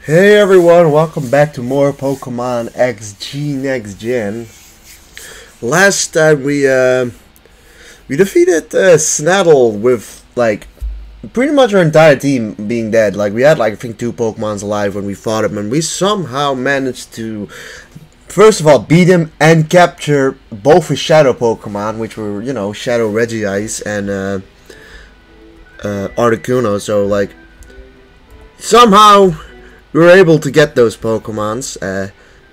Hey everyone, welcome back to more Pokemon XG Next Gen. Last time we defeated Snaddle with like pretty much our entire team being dead. Like we had like I think 2 Pokemons alive when we fought him, and we somehow managed to first of all beat him and capture both his Shadow Pokemon, which were Shadow Regice and Articuno. So like somehow we were able to get those Pokemons.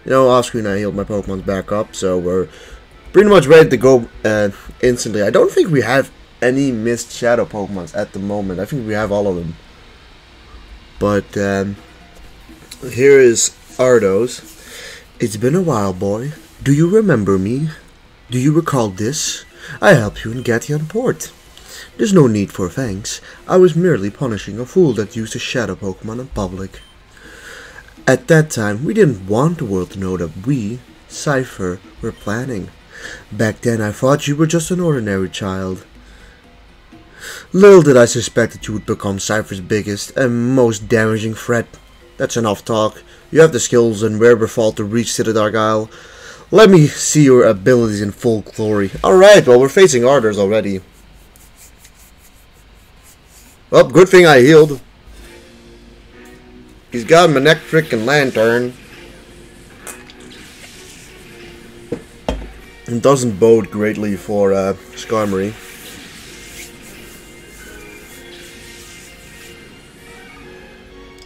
Off screen I healed my Pokemons back up, so we're pretty much ready to go instantly. I don't think we have any missed Shadow Pokemons at the moment. I think we have all of them. But here is Ardos. It's been a while, boy. Do you remember me? Do you recall this? I helped you in Gatian Port. There's no need for thanks. I was merely punishing a fool that used a Shadow Pokemon in public. At that time, we didn't want the world to know that we, Cypher, were planning. Back then, I thought you were just an ordinary child. Little did I suspect that you would become Cypher's biggest and most damaging threat. That's enough talk. You have the skills and wherewithal to reach Citadel Isle. Let me see your abilities in full glory. Alright, well, we're facing Ardors already. Well, good thing I healed. He's got an electric and lantern. It doesn't bode greatly for Skarmory.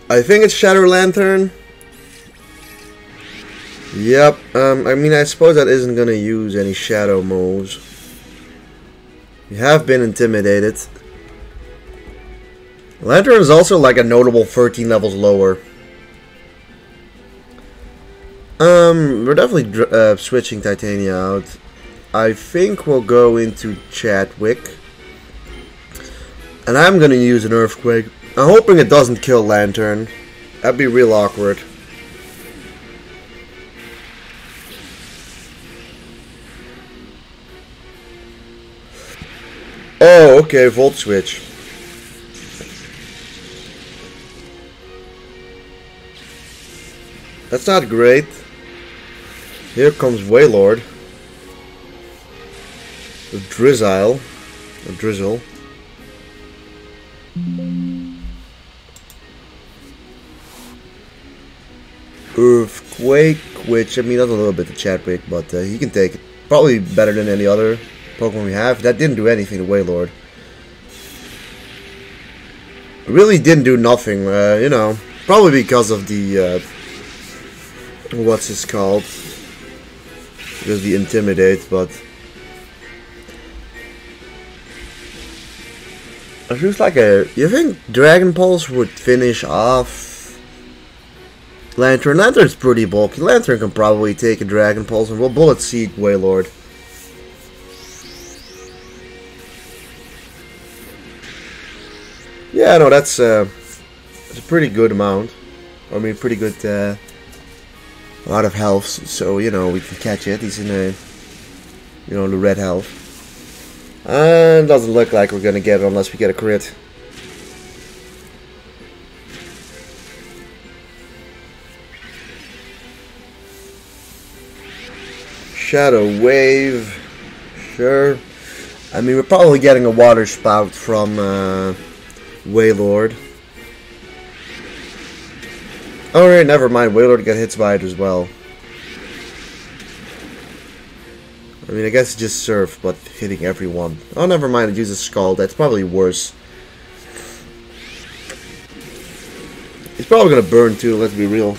I think it's Shadow Lantern. Yep. I suppose that isn't gonna use any shadow moves. You have been intimidated. Lantern is also like a notable 13 levels lower. We're definitely switching Titania out. I think we'll go into Chadwick. And I'm gonna use an Earthquake. I'm hoping it doesn't kill Lantern. That'd be real awkward. Oh, okay, Volt Switch. That's not great. Here comes Wailord. With Drizzile. Or Drizzle. Earthquake, which, that's a little bit of Chadwick, but he can take it. Probably better than any other Pokemon we have. That didn't do anything to Wailord. It really didn't do nothing, Probably because of the, what's this called? Because the Intimidate, but it feels like you think Dragon Pulse would finish off Lantern? Lantern's pretty bulky. Lantern can probably take a Dragon Pulse, and we'll Bullet Seed Wailord. Yeah, no, that's a pretty good amount. Pretty good. A lot of health, so we can catch it. He's in the red health. And doesn't look like we're gonna get it unless we get a crit. Shadow Wave, sure. We're probably getting a Water Spout from Wailord. Alright, never mind. Wailord got hit by it as well. I guess it's just Surf, but hitting everyone. Oh, never mind. It uses Scald. That's probably worse. He's probably gonna burn too, let's be real.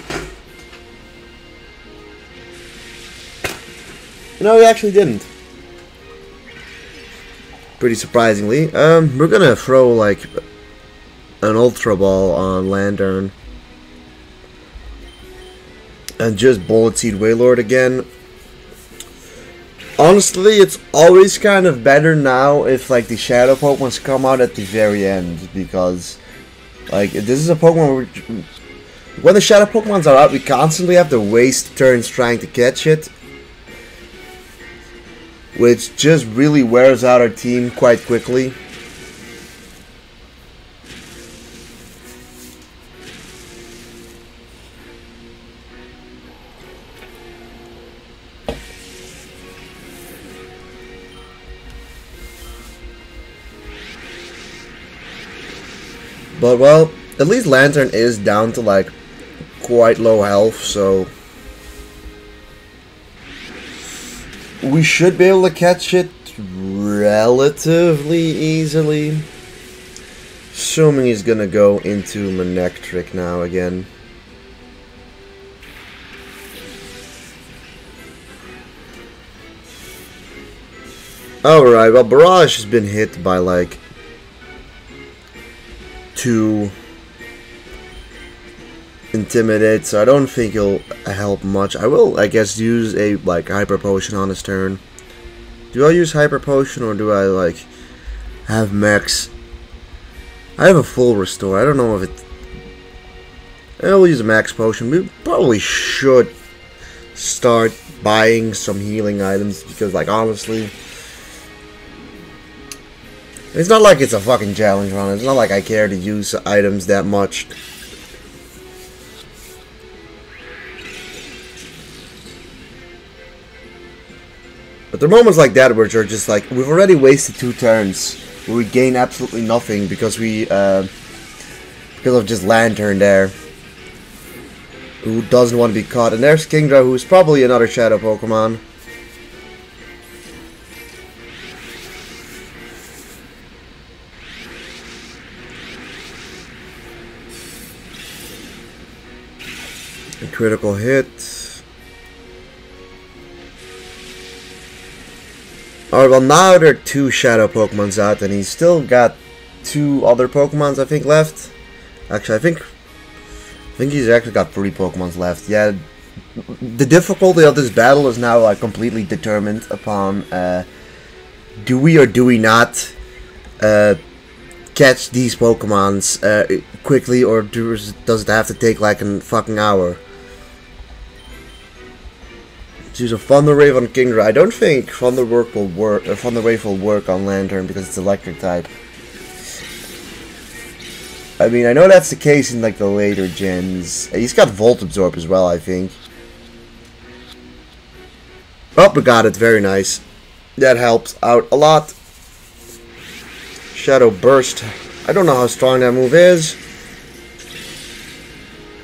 No, he actually didn't. Pretty surprisingly. We're gonna throw, like, an Ultra Ball on Lantern. And just Bullet Seed Wailord again. Honestly, it's always kind of better now if like the Shadow Pokemons come out at the very end, because like this is a Pokemon when the Shadow Pokemons are out, we constantly have to waste turns trying to catch it, which just really wears out our team quite quickly. But well, at least Lantern is down to like quite low health, so we should be able to catch it relatively easily. Assuming he's gonna go into Manectric now again. Alright, well, Barrage has been hit by like 2 Intimidate, so I don't think he'll help much. I will, I guess, use a like Hyper Potion on his turn. Do I use Hyper Potion or do I like have max? I have a full restore. I don't know if it. I'll use a max potion. We probably should start buying some healing items because, like, honestly, it's not like it's a fucking challenge run. It's not like I care to use items that much. But there are moments like that where you're just like, we've already wasted 2 turns where we gain absolutely nothing because we, because of just Lantern there, who doesn't want to be caught. And there's Kingdra, who's probably another Shadow Pokemon. A critical hit. Alright, well now there are 2 Shadow Pokemons out, and he's still got 2 other Pokemons, I think, left. Actually, I think he's actually got 3 Pokemons left. Yeah, the difficulty of this battle is now like completely determined upon do we or do we not catch these Pokemons quickly, or does it have to take like a fucking hour? Use a Thunder Wave on Kingdra. I don't think Thunder Wave will work on Lantern because it's electric type. I mean, I know that's the case in like the later gens. He's got Volt Absorb as well, I think. Oh, we got it. Very nice. That helps out a lot. Shadow Burst. I don't know how strong that move is.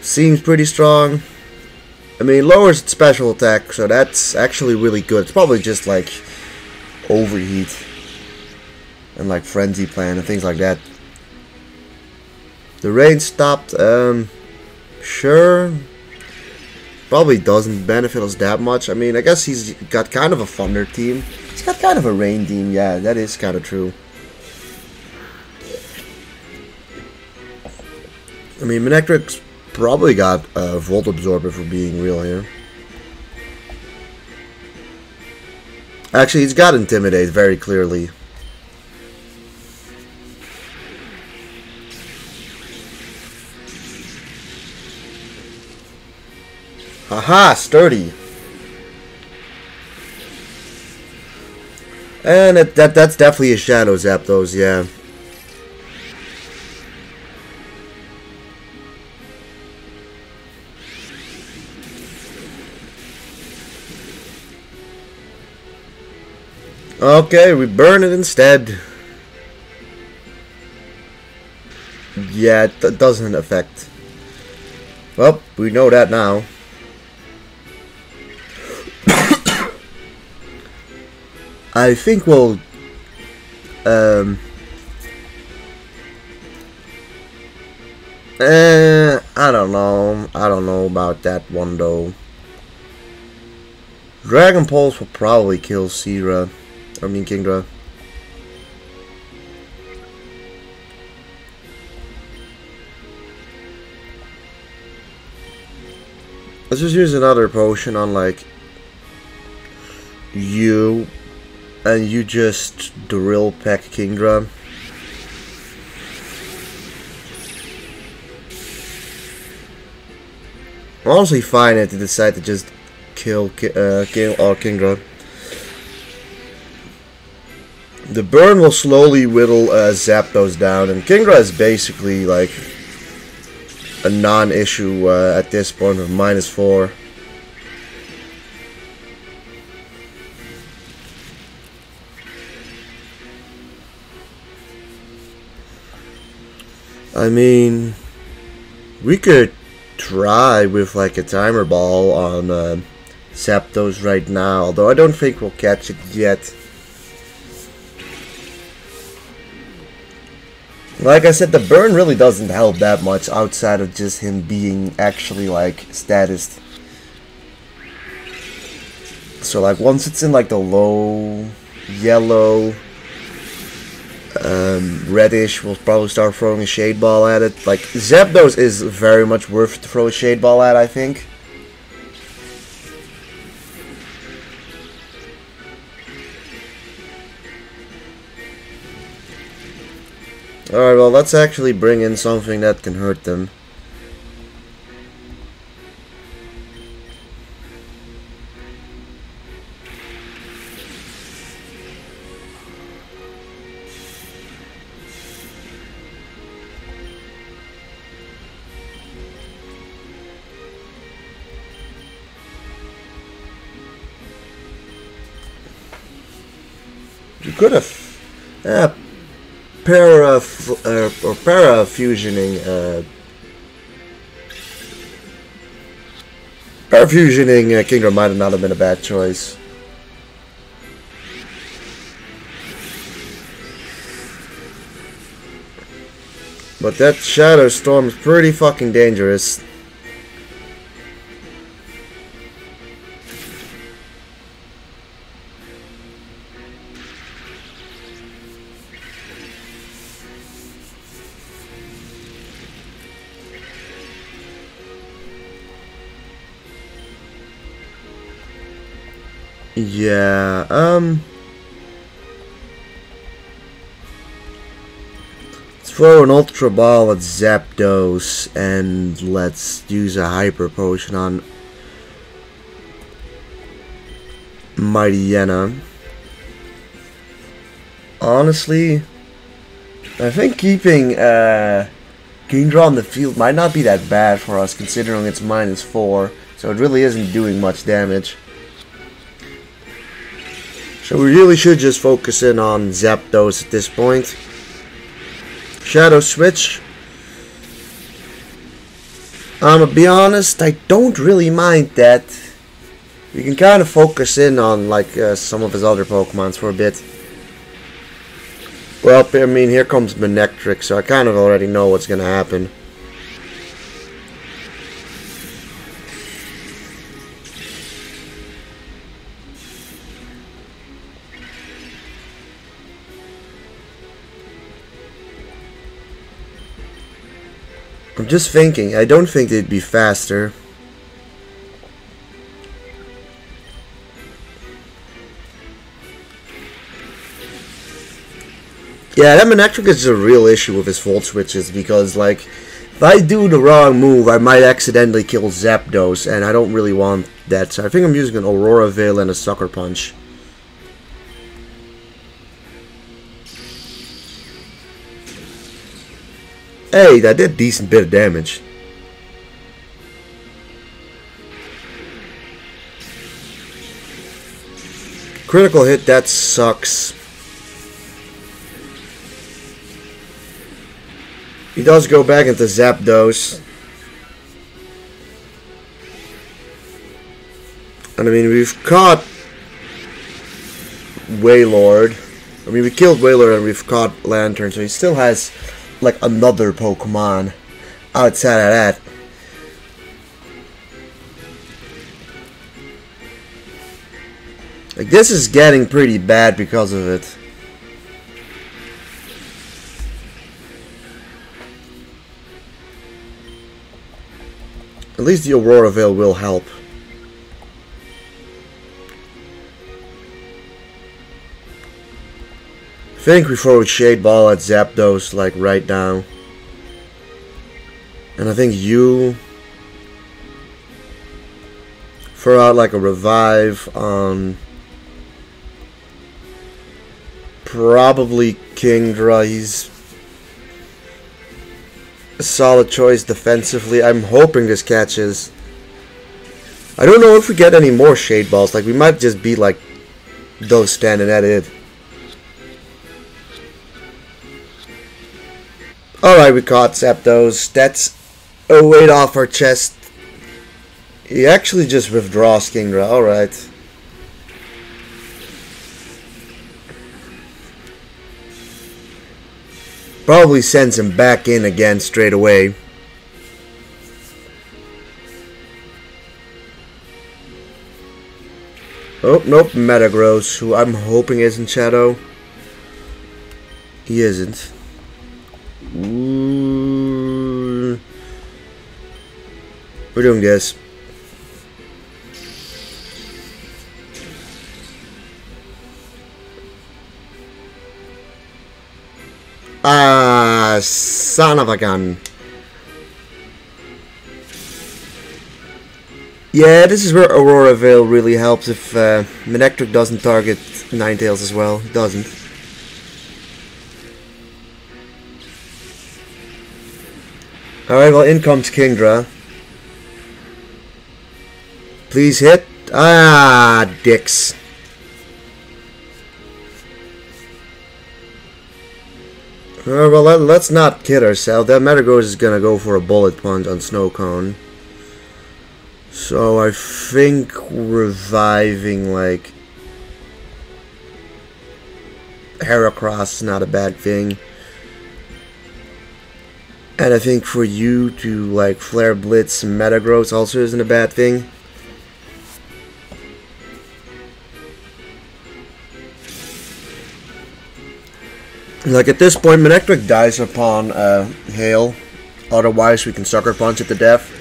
Seems pretty strong. I mean, it lowers its special attack, so that's actually really good. It's probably just like Overheat and like Frenzy Plan and things like that. The rain stopped, sure. Probably doesn't benefit us that much. I mean, I guess he's got kind of a Thunder team. He's got kind of a Rain team, yeah, that is kind of true. I mean, Manectric's probably got a Volt Absorber for being real here. Actually, he's got Intimidate very clearly. Haha, Sturdy. And that's definitely a Shadow Zapdos, yeah. Okay, we burn it instead. Yeah, it doesn't affect. Well, we know that now. I think we'll I don't know. I don't know about that one though. Dragon Pulse will probably kill Kingdra. Let's just use another potion on like you, and you just Drill Peck Kingdra. I'm honestly fine if they decide to just kill Kingdra. The burn will slowly whittle Zapdos down, and Kingdra is basically like a non-issue at this point with -4. I mean, we could try with like a timer ball on Zapdos right now, although I don't think we'll catch it yet. Like I said, the burn really doesn't help that much outside of just him being actually like statused. So like once it's in like the low yellow reddish, we'll probably start throwing a shade ball at it. Like Zapdos is very much worth to throw a shade ball at, I think. Alright, well let's actually bring in something that can hurt them. You could have parafusioning Kingdom might have not have been a bad choice. But that Shadow Storm is pretty fucking dangerous. Yeah, let's throw an Ultra Ball at Zapdos, and let's use a Hyper Potion on Mightyena. Honestly, I think keeping Kingdra on the field might not be that bad for us, considering it's -4, so it really isn't doing much damage. So we really should just focus in on Zapdos at this point. Shadow Switch. To be honest, I don't really mind that. We can kind of focus in on like some of his other Pokemons for a bit. Well, I mean, here comes Manectric, so I kind of already know what's going to happen. I'm just thinking, I don't think they'd be faster. Yeah, that Manectric is a real issue with his Volt Switches, because, like, if I do the wrong move, I might accidentally kill Zapdos, and I don't really want that, so I think I'm using an Aurora Veil and a Sucker Punch. Hey, that did a decent bit of damage. Critical hit, that sucks. He does go back into Zapdos. And I mean, we've caught Wailord. I mean, we killed Wailord and we've caught Lantern, so he still has like another Pokemon outside of that. Like, this is getting pretty bad because of it. At least the Aurora Veil will help. I think we throw a Shade Ball at Zapdos, like, right now. And I think you throw out, like, a Revive on probably Kingdra. He's a solid choice defensively. I'm hoping this catches. I don't know if we get any more Shade Balls. Like, we might just be, like, those standing at it. Alright, we caught Zapdos. That's a weight off our chest. He actually just withdraws Kingdra. Alright. Probably sends him back in again straight away. Oh, nope, Metagross, who I'm hoping isn't Shadow. He isn't. Ooh. We're doing this. Ah, son of a gun. Yeah, this is where Aurora Veil really helps if Manectric doesn't target Ninetales as well. It doesn't. Alright, well, in comes Kingdra. Please hit. Ah, dicks. Well, let's not kid ourselves. That Metagross is gonna go for a bullet punch on Snow Cone. So I think reviving like Heracross is not a bad thing. And I think for you to like Flare Blitz Metagross also isn't a bad thing. Like at this point, Manectric dies upon Hail. Otherwise, we can Sucker Punch it to death.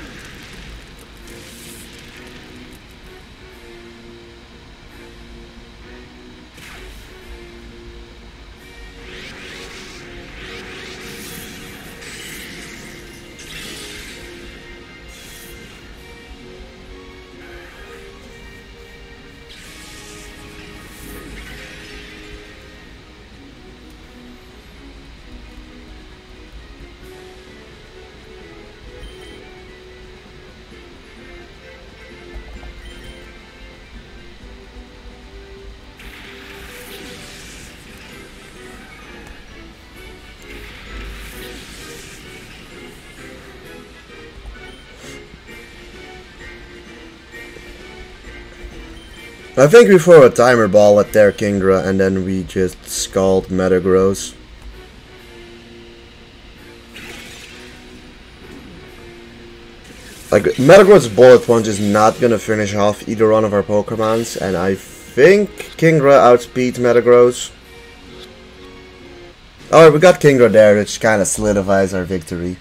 I think we throw a timer ball at their Kingdra and then we just scald Metagross. Like, Metagross Bullet Punch is not gonna finish off either one of our Pokemons, and I think Kingdra outspeeds Metagross. Alright, we got Kingdra there, which kinda solidifies our victory.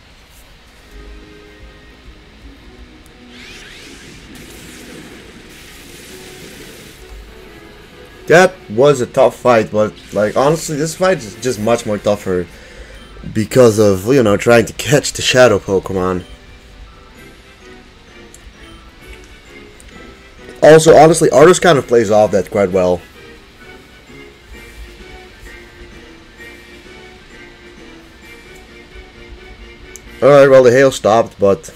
That was a tough fight, but like honestly this fight is just much more tougher because of, you know, trying to catch the shadow Pokemon. Also, honestly, Ardos kind of plays off that quite well. Alright, well the hail stopped, but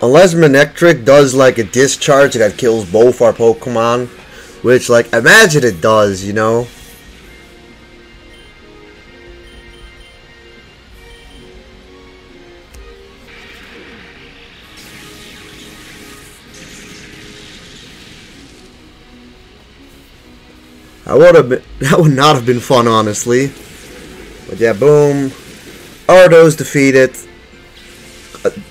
unless Manectric does like a discharge that kills both our Pokemon, which like imagine it does, you know. That would not have been fun, honestly. But yeah, boom. Ardos defeated.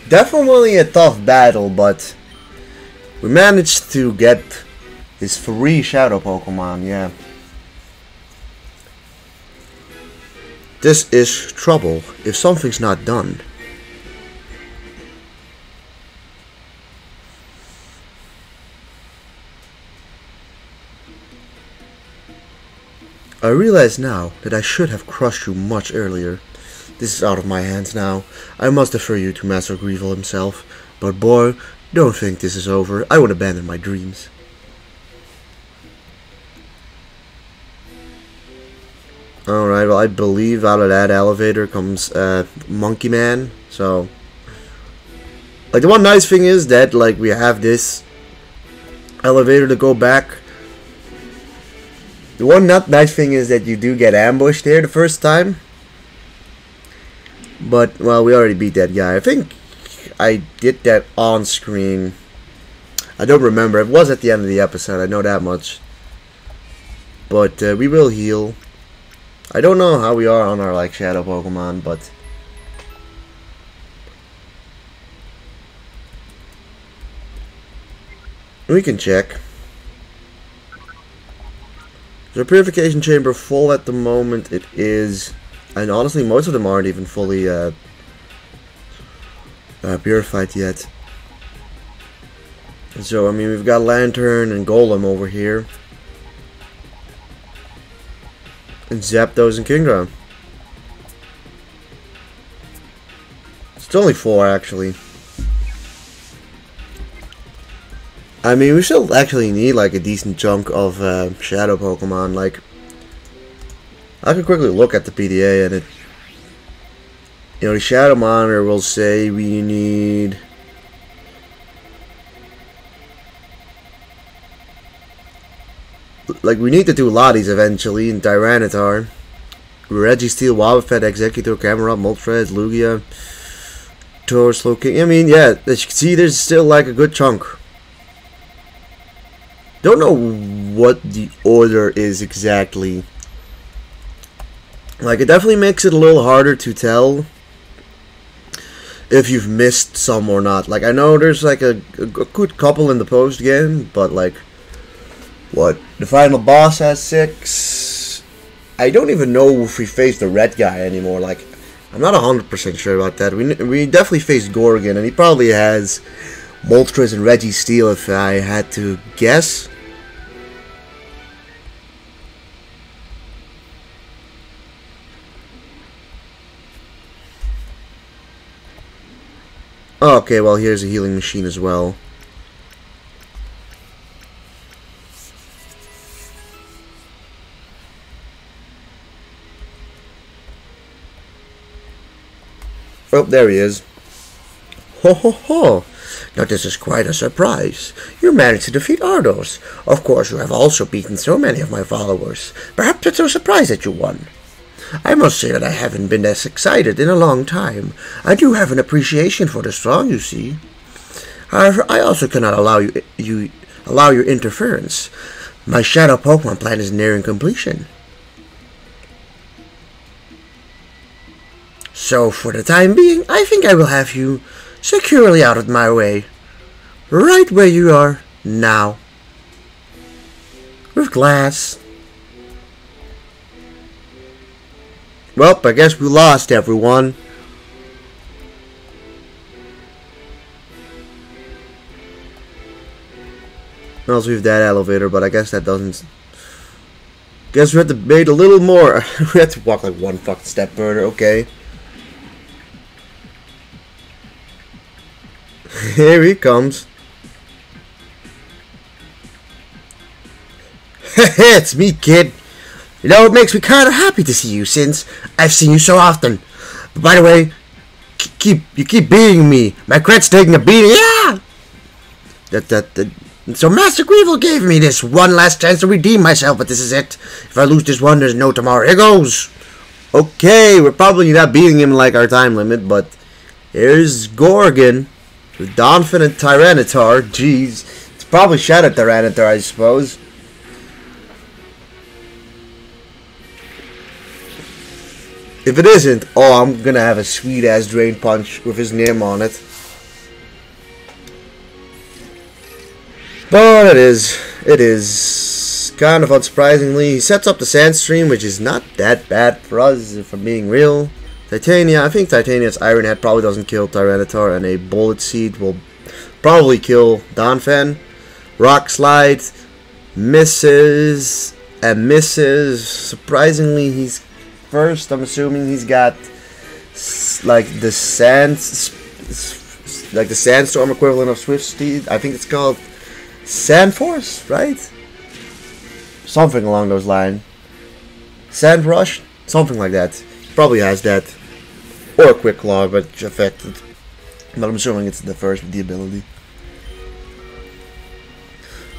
Definitely a tough battle, but we managed to get his 3 shadow Pokemon, yeah. This is trouble if something's not done. I realize now that I should have crushed you much earlier. This is out of my hands now. I must defer you to Master Greevil himself. But boy, don't think this is over. I would abandon my dreams. Alright, well I believe out of that elevator comes Monkey Man. So, like the one nice thing is that like we have this elevator to go back. The one not nice thing is that you do get ambushed there the first time. But, well, we already beat that guy. I think I did that on screen. I don't remember. It was at the end of the episode. I know that much. But we will heal. I don't know how we are on our like shadow Pokemon, but we can check. The purification chamber full at the moment. It is, and honestly, most of them aren't even fully purified yet. So I mean, we've got Lantern and Golem over here. And Zapdos and Kingdra. It's only 4 actually. I mean, we still actually need like a decent chunk of shadow Pokemon. Like, I could quickly look at the PDA and it, you know, the shadow monitor will say we need we need to do a lot of these eventually in Tyranitar. Registeel, Wobbuffet, Executor, Camerupt, Moltres, Lugia, Slowking. I mean, yeah, as you can see, there's still like a good chunk. Don't know what the order is exactly. Like, it definitely makes it a little harder to tell if you've missed some or not. Like, I know there's like a good couple in the post game, but like, what? The final boss has 6. I don't even know if we faced the red guy anymore. Like, I'm not 100% sure about that. We definitely faced Gorgon, and he probably has Moltres and Registeel if I had to guess. Okay, well, here's a healing machine as well. Oh, there he is. Ho ho ho! Now this is quite a surprise. You managed to defeat Ardos. Of course, you have also beaten so many of my followers. Perhaps it's no surprise that you won. I must say that I haven't been as excited in a long time. I do have an appreciation for the strong, you see. However, I also cannot allow your interference. My Shadow Pokemon plan is nearing completion. So, for the time being, I think I will have you securely out of my way. Right where you are now. With glass. Well, I guess we lost, everyone. Also, we have that elevator, but I guess that doesn't... Guess we have to wait a little more. We have to walk like one fucking step further, okay. Here he comes. It's me, kid. You know, it makes me kind of happy to see you since I've seen you so often. But by the way, you keep beating me. My cred's taking a beating. Yeah. So Master Greevil gave me this one last chance to redeem myself, but this is it. If I lose this one, there's no tomorrow. Here goes. Okay, we're probably not beating him like our time limit, but here's Gorgon with Donphin and Tyranitar. Jeez, it's probably Shadow Tyranitar, I suppose. If it isn't, oh, I'm gonna have a sweet ass Drain Punch with his name on it. But it is kind of unsurprisingly. He sets up the Sandstream, which is not that bad for us, if I'm being real. Titania, I think Titania's Iron Head probably doesn't kill Tyranitar, and a Bullet Seed will probably kill Donphan. Rock Slide misses and misses. Surprisingly, he's first. I'm assuming he's got like the sandstorm equivalent of Swift Steed. I think it's called Sand Force, right? Something along those lines. Sand Rush, something like that. Probably has that, or a Quick Claw, but affected. But I'm assuming it's the first with the ability.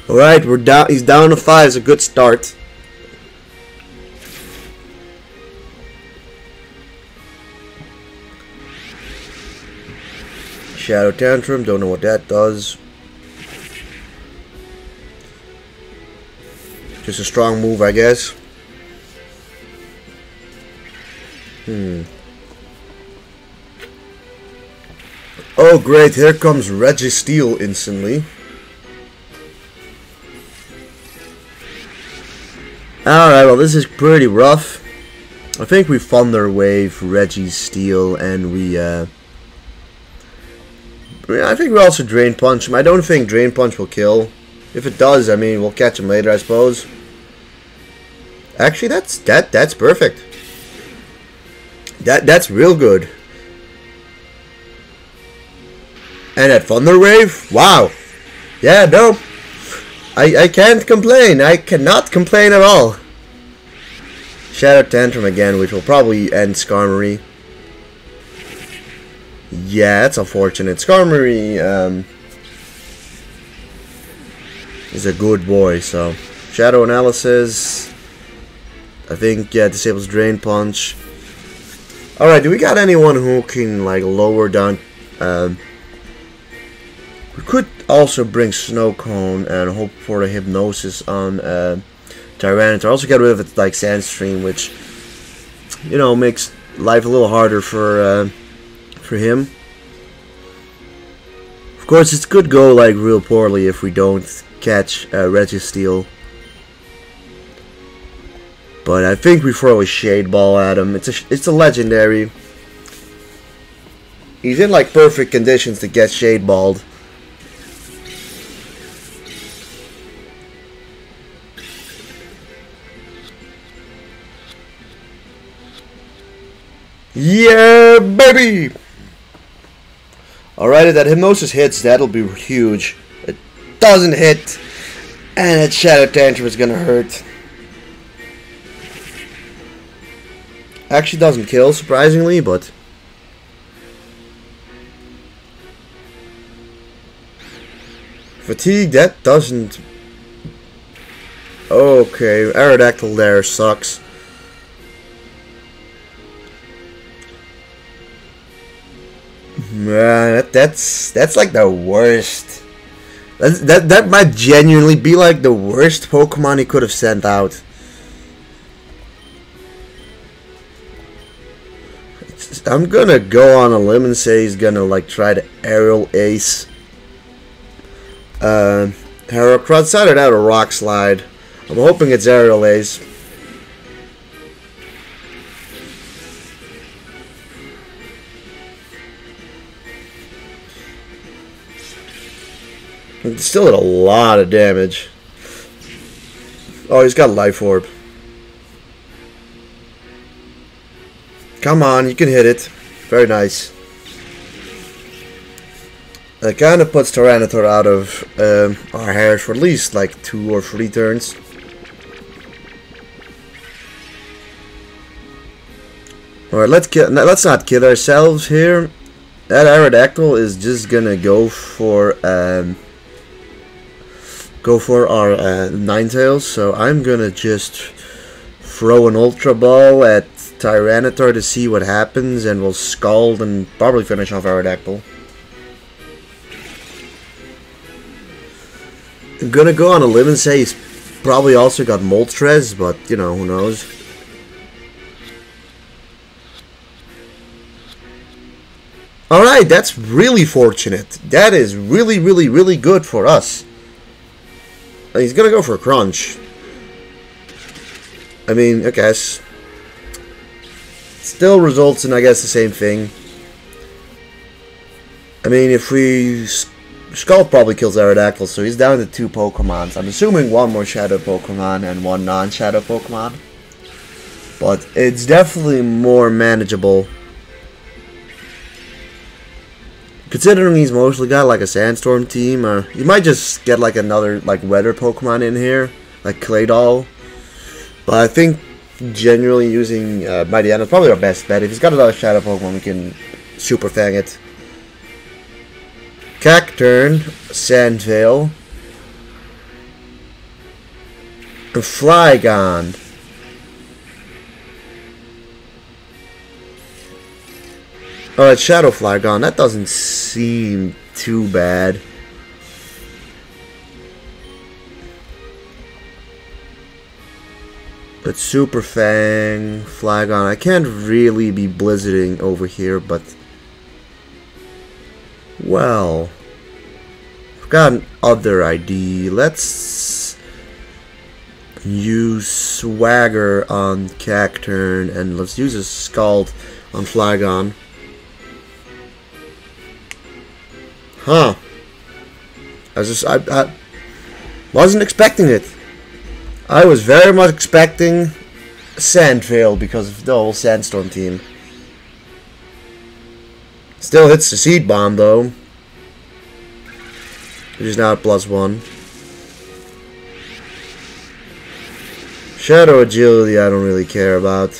All right, we're down. He's down to 5. It's a good start. Shadow Tantrum, don't know what that does. Just a strong move, I guess. Oh great, here comes Registeel instantly. Alright, well this is pretty rough. I think we Thunder Wave, Registeel, and I think we also Drain Punch him. I don't think Drain Punch will kill. If it does, I mean, we'll catch him later, I suppose. Actually, that's perfect. That's real good. And that Thunder Wave, wow. Yeah, no. I can't complain. I cannot complain at all. Shadow Tantrum again, which will probably end Skarmory. Yeah, that's unfortunate. Skarmory is a good boy, so Shadow Analysis. I think, yeah, disables Drain Punch. Alright, do we got anyone who can like lower down? We could also bring Snow Cone and hope for a Hypnosis on Tyranitar. Also get rid of it like Sandstream, which, you know, makes life a little harder for him. Of course, it could go like real poorly if we don't catch Registeel. But I think we throw a Shade Ball at him. It's a legendary. He's in like perfect conditions to get Shade Balled. Yeah, baby! Alright, if that Hypnosis hits, that'll be huge. It doesn't hit, and that Shadow Tantrum is gonna hurt. Actually doesn't kill, surprisingly, but... Fatigue, that doesn't... Okay, Aerodactyl there sucks. Man, that's like the worst. That might genuinely be like the worst Pokemon he could have sent out. I'm gonna go on a limb and say he's gonna like try to Aerial Ace Heracross, either that or Rock Slide. I'm hoping it's Aerial Ace. It still did a lot of damage. Oh, he's got Life Orb. Come on, you can hit it. Very nice. That kind of puts Tyranitar out of our hairs for at least like 2 or 3 turns. Alright, let's not kid ourselves here. That Aerodactyl is just gonna go for our Ninetales, so I'm gonna just throw an Ultra Ball at Tyranitar to see what happens, and we'll Scald and probably finish off Aerodactyl. I'm gonna go on a limb and say he's probably also got Moltres, but you know, who knows. Alright, that's really fortunate. That is really, really, really good for us. He's gonna go for a Crunch. I mean, I guess. Still results in, I guess, the same thing. I mean, if we... Skull probably kills Aerodactyl, so he's down to 2 Pokemons. I'm assuming 1 more Shadow Pokemon and 1 non-Shadow Pokemon. But it's definitely more manageable. Considering he's mostly got like a Sandstorm team, or you might just get like another like Weather Pokemon in here, like Claydol. But I think generally using Mightyena is probably our best bet. If he's got another Shadow Pokemon, we can Super Fang it. Cacturn, Sandveil, and Flygon. Alright, Shadow Flygon, that doesn't seem too bad. But Super Fang, Flagon, I can't really be blizzarding over here, but... Well... I've got an other idea. Let's... use Swagger on Cacturn, and let's use a Scald on Flagon. Huh. I wasn't expecting it. I was very much expecting a Sandveil because of the whole Sandstorm team. Still hits the Seed Bomb though, which is now at +1. Shadow Agility I don't really care about.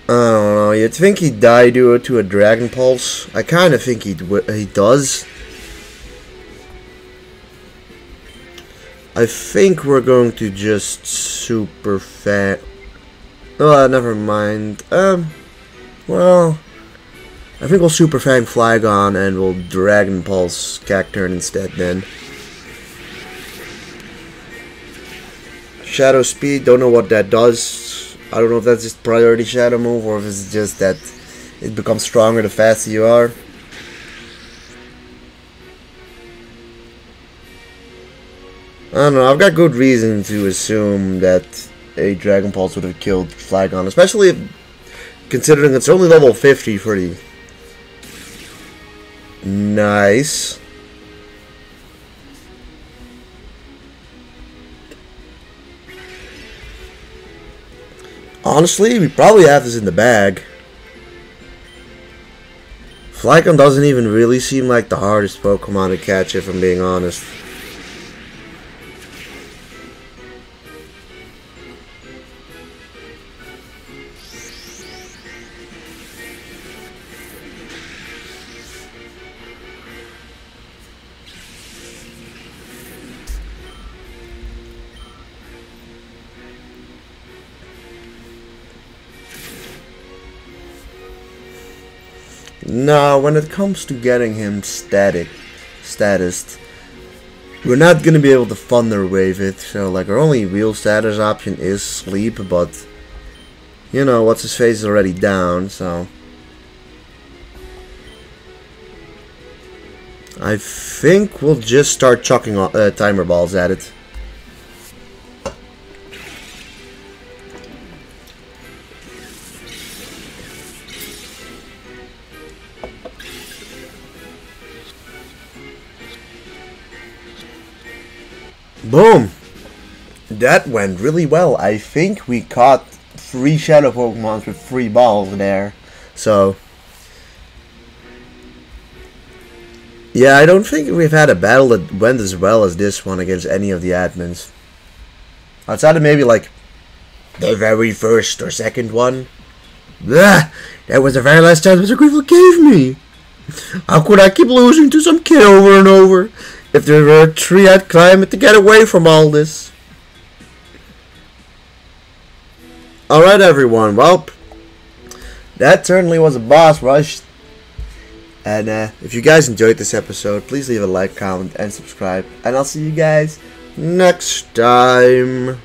I don't know, you'd think he'd die due to a Dragon Pulse. I kind of think he does. I think we're going to just Super Fang... Oh, never mind. Well... I think we'll Super Fang Flagon and we'll Dragon Pulse Cacturn instead then. Shadow Speed, don't know what that does. I don't know if that's just priority shadow move or if it's just that it becomes stronger the faster you are. I don't know, I've got good reason to assume that a Dragon Pulse would have killed Flagon, especially considering it's only level 50 for the... Nice. Honestly, we probably have this in the bag. Flagon doesn't even really seem like the hardest Pokemon to catch, if I'm being honest. No, when it comes to getting him status, we're not gonna be able to Thunder Wave it. So, like, our only real status option is Sleep, but you know, what's his face is already down, so I think we'll just start chucking timer balls at it. Boom! That went really well. I think we caught 3 Shadow Pokemons with 3 balls there. So, yeah, I don't think we've had a battle that went as well as this one against any of the admins. Outside of maybe like the very first or second one. Blah! That was the very last time Mr. Griffith gave me! How could I keep losing to some kid over and over? If there were a tree, I'd climb it to get away from all this. Alright everyone, well, that certainly was a boss rush. And if you guys enjoyed this episode, please leave a like, comment, and subscribe. And I'll see you guys next time.